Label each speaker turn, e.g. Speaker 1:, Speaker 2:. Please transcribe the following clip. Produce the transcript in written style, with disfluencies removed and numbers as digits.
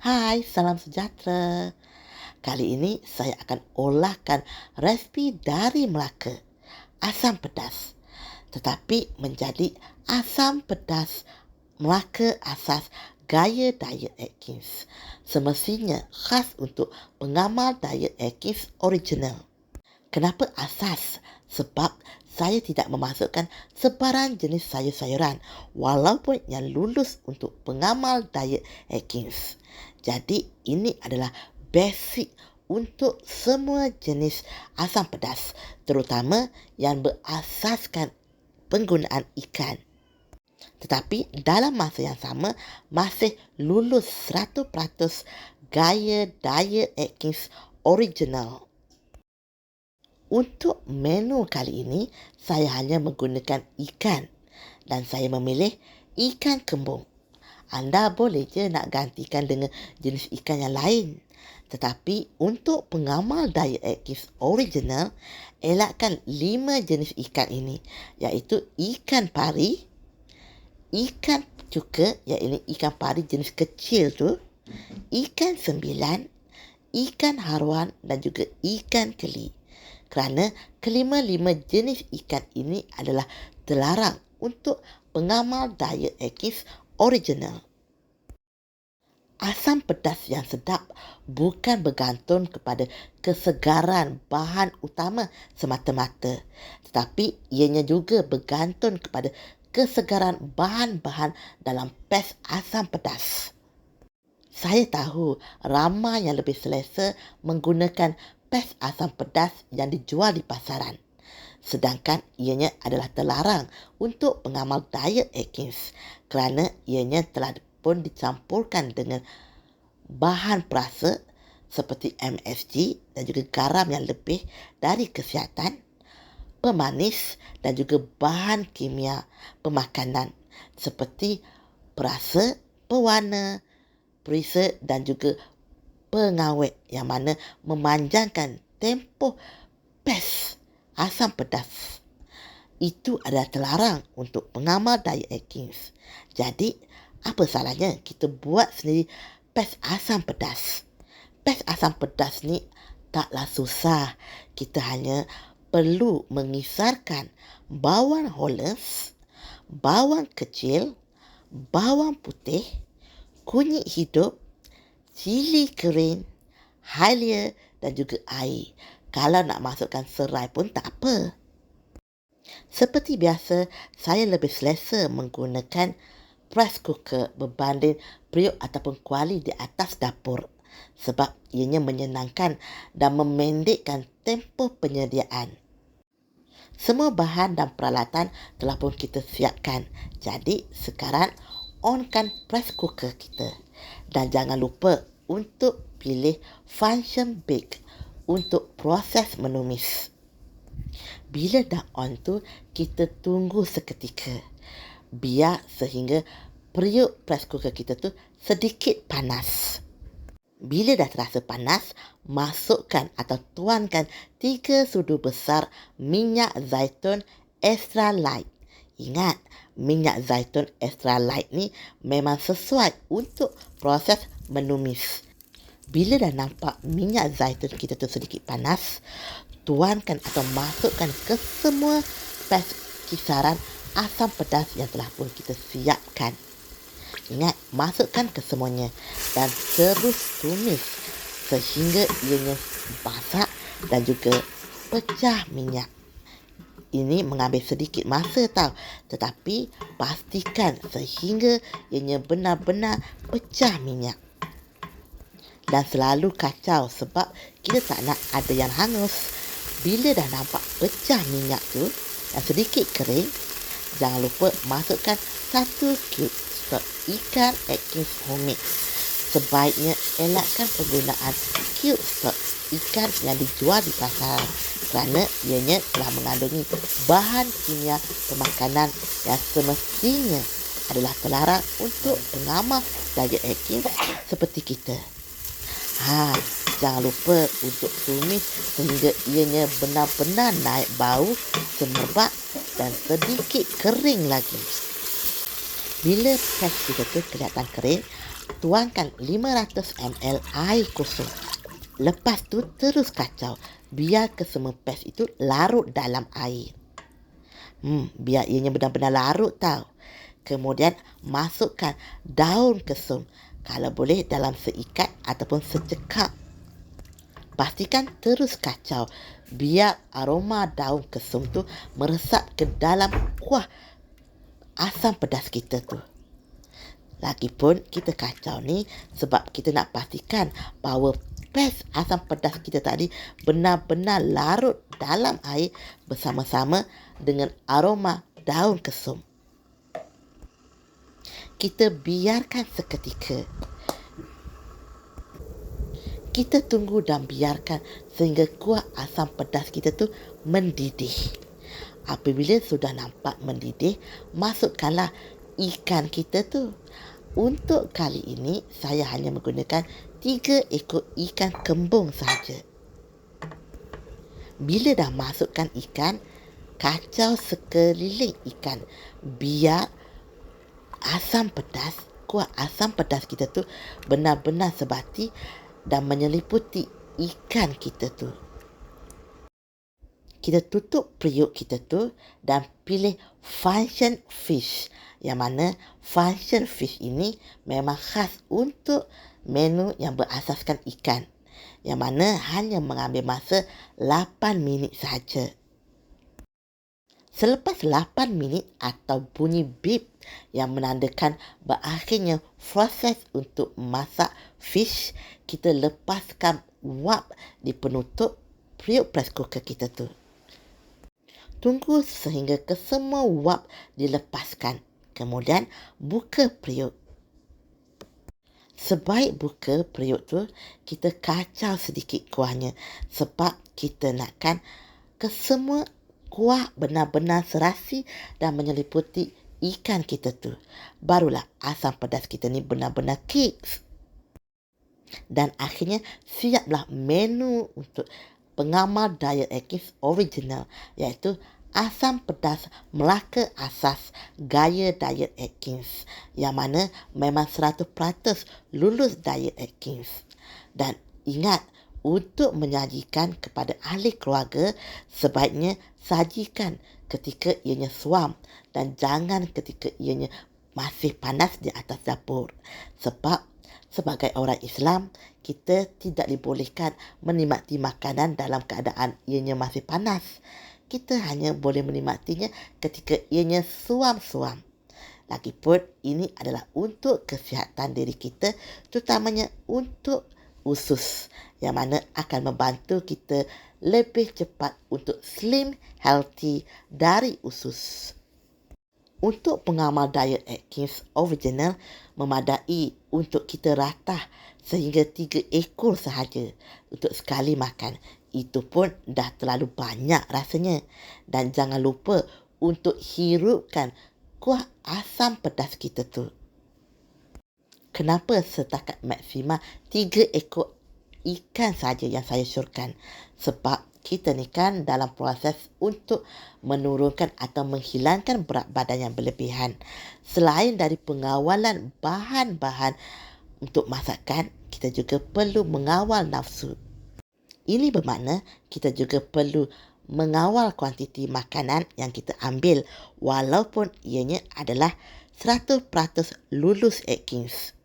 Speaker 1: Hai, salam sejahtera. Kali ini saya akan olahkan resipi dari Melaka, asam pedas. Tetapi menjadi asam pedas Melaka asas gaya diet Atkins. Semestinya khas untuk pengamal diet Atkins original. Kenapa asas? Sebab saya tidak memasukkan sebarang jenis sayur-sayuran walaupun yang lulus untuk pengamal diet Atkins. Jadi ini adalah basic untuk semua jenis asam pedas, terutama yang berasaskan penggunaan ikan. Tetapi dalam masa yang sama masih lulus 100% gaya diet Atkins original. Untuk menu kali ini, saya hanya menggunakan ikan dan saya memilih ikan kembung. Anda boleh je nak gantikan dengan jenis ikan yang lain. Tetapi untuk pengamal diet Atkins original, elakkan 5 jenis ikan ini, iaitu ikan pari, ikan cuka, iaitu ikan pari jenis kecil tu, ikan sembilan, ikan haruan dan juga ikan keli. Kerana kelima-lima jenis ikan ini adalah terlarang untuk pengamal diet Atkins original. Asam pedas yang sedap bukan bergantung kepada kesegaran bahan utama semata-mata, tetapi ianya juga bergantung kepada kesegaran bahan-bahan dalam pes asam pedas. Saya tahu ramai yang lebih selesa menggunakan pes asam pedas yang dijual di pasaran. Sedangkan ianya adalah terlarang untuk pengamal diet Atkins kerana ianya telah pun dicampurkan dengan bahan perasa seperti MSG dan juga garam yang lebih dari kesihatan, pemanis dan juga bahan kimia pemakanan seperti perasa, pewarna, perisa dan juga pengawet yang mana memanjangkan tempoh pes asam pedas. Itu adalah terlarang untuk pengamal diet Atkins. Jadi, apa salahnya kita buat sendiri pes asam pedas? Pes asam pedas ni taklah susah. Kita hanya perlu mengisarkan bawang holos, bawang kecil, bawang putih, kunyit hidup, cili kering, halia dan juga air. Kalau nak masukkan serai pun tak apa. Seperti biasa, saya lebih selesa menggunakan press cooker berbanding periuk ataupun kuali di atas dapur. Sebab ianya menyenangkan dan memendekkan tempoh penyediaan. Semua bahan dan peralatan telah pun kita siapkan. Jadi sekarang onkan press cooker kita. Dan jangan lupa untuk pilih function bake untuk proses menumis. Bila dah on tu, kita tunggu seketika. Biar sehingga periuk press cooker kita tu sedikit panas. Bila dah terasa panas, masukkan atau tuangkan 3 sudu besar minyak zaitun extra light. Ingat, minyak zaitun extra light ni memang sesuai untuk proses menumis. Bila dah nampak minyak zaitun kita tu sedikit panas, tuangkan atau masukkan ke semua pes kisaran asam pedas yang telah pun kita siapkan. Ingat, masukkan ke semuanya dan terus tumis sehingga ianya basah dan juga pecah minyak. Ini mengambil sedikit masa tau, tetapi pastikan sehingga ianya benar-benar pecah minyak. Dan selalu kacau sebab kita tak nak ada yang hangus. Bila dah nampak pecah minyak tu dan sedikit kering, jangan lupa masukkan 1 cube stok ikan Atkins homemade. Sebaiknya elakkan penggunaan cube stok ikan yang dijual di pasaran kerana ianya telah mengandungi bahan kimia pemakanan yang semestinya adalah terlarang untuk pengamal diet Atkins seperti kita. Jangan lupa untuk tumis sehingga ianya benar-benar naik bau, semerbak dan sedikit kering lagi. Bila pes kita tu kelihatan kering, Tuangkan 500 ml air kosong. Lepas tu terus kacau. Biar kesemua pes itu larut dalam air. Biar ianya benar-benar larut tau. Kemudian masukkan daun kesum. Kalau boleh dalam seikat ataupun secekap. Pastikan terus kacau. Biar aroma daun kesum tu meresap ke dalam kuah asam pedas kita tu. Lagipun kita kacau ni sebab kita nak pastikan bahawa pes asam pedas kita tadi benar-benar larut dalam air bersama-sama dengan aroma daun kesum. Kita biarkan seketika. Kita tunggu dan biarkan sehingga kuah asam pedas kita tu mendidih. Apabila sudah nampak mendidih, masukkanlah ikan kita tu. Untuk kali ini, saya hanya menggunakan 3 ekor ikan kembung saja. Bila dah masukkan ikan, kacau sekeliling ikan. Biar kuah asam pedas kita tu benar-benar sebati dan menyeliputi ikan kita tu. Kita tutup periuk kita tu dan pilih function fish. Yang mana function fish ini memang khas untuk menu yang berasaskan ikan. Yang mana hanya mengambil masa 8 minit sahaja. Selepas 8 minit atau bunyi beep yang menandakan berakhirnya proses untuk masak fish, kita lepaskan wap di penutup periuk press cooker kita tu. Tunggu sehingga kesemua wap dilepaskan. Kemudian buka periuk. Sebaik buka periuk tu, kita kacau sedikit kuahnya. Sebab kita nakkan kesemua kuah benar-benar serasi dan menyeliputi ikan kita tu. Barulah asam pedas kita ni benar-benar kicks. Dan akhirnya siaplah menu untuk pengamal Diet Atkins original, iaitu asam pedas Melaka asas gaya Diet Atkins, yang mana memang 100% lulus Diet Atkins. Dan ingat, untuk menyajikan kepada ahli keluarga, sebaiknya sajikan ketika ianya suam dan jangan ketika ianya masih panas di atas dapur. Sebab sebagai orang Islam, kita tidak dibolehkan menikmati makanan dalam keadaan ianya masih panas. Kita hanya boleh menikmatinya ketika ianya suam-suam. Lagipun ini adalah untuk kesihatan diri kita, terutamanya untuk usus, yang mana akan membantu kita lebih cepat untuk slim healthy dari usus. Untuk pengamal Diet Atkins original memadai untuk kita ratah sehingga 3 ekor sahaja untuk sekali makan. Itu pun dah terlalu banyak rasanya. Dan jangan lupa untuk hirupkan kuah asam pedas kita tu. Kenapa setakat maksima 3 ekor ikan saja yang saya syorkan? Sebab kita ni kan dalam proses untuk menurunkan atau menghilangkan berat badan yang berlebihan. Selain dari pengawalan bahan-bahan untuk masakan, kita juga perlu mengawal nafsu. Ini bermakna kita juga perlu mengawal kuantiti makanan yang kita ambil walaupun ianya adalah 100% lulus Atkins.